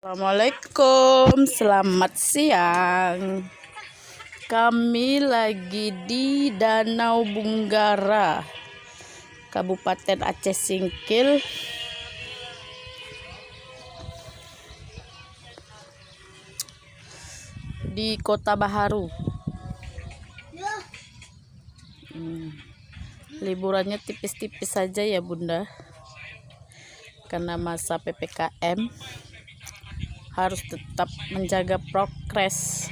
Assalamualaikum, selamat siang. Kami lagi di Danau Bunggara, Kabupaten Aceh Singkil. Di Kota Baharu. Liburannya tipis-tipis saja ya Bunda, karena masa PPKM. Harus tetap menjaga progres.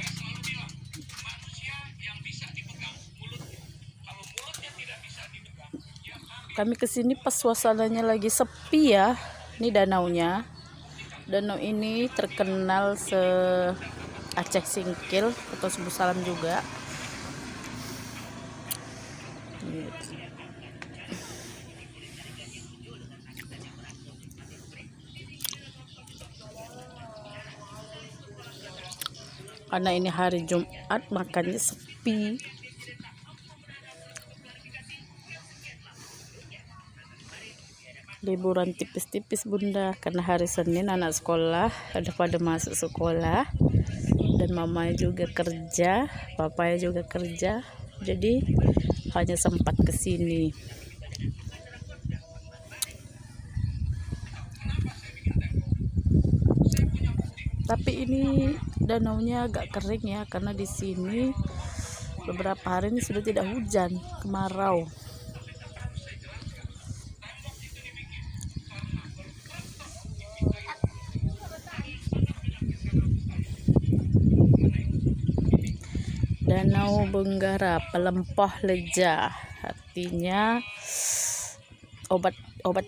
Kami kesini pas suasananya lagi sepi ya. Ini danaunya. Danau ini terkenal se-Aceh Singkil atau Sebu Salam juga. Karena ini hari Jumat, makanya sepi. Liburan tipis-tipis Bunda, karena hari Senin anak sekolah ada pada masuk sekolah, dan mamanya juga kerja, papanya juga kerja, jadi hanya sempat kesini. Tapi ini danaunya agak kering ya, karena di sini beberapa hari ini sudah tidak hujan, kemarau. Danau Bunggara, pelempah leja, artinya obat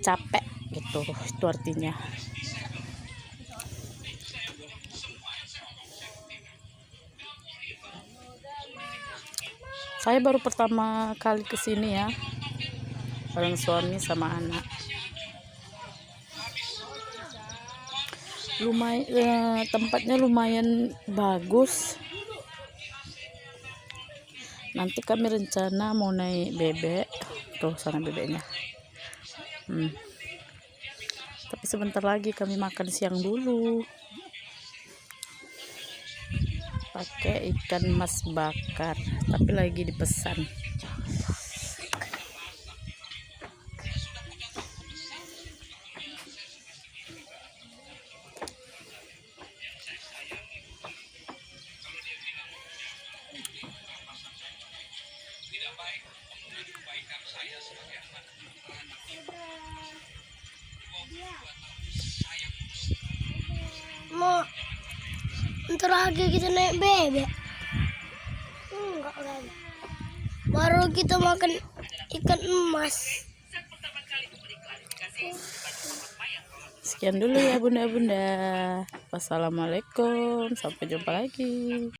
capek gitu, itu artinya. Saya baru pertama kali kesini ya, bareng suami sama anak. Tempatnya lumayan bagus. Nanti kami rencana mau naik bebek, tuh sana bebeknya. Tapi sebentar lagi kami makan siang dulu. Pakai ikan mas bakar, tapi lagi dipesan. Mau ntar lagi kita naik bebek. Enggak lagi. Baru kita makan ikan emas. Sekian dulu ya Bunda-Bunda. Wassalamualaikum, sampai jumpa lagi.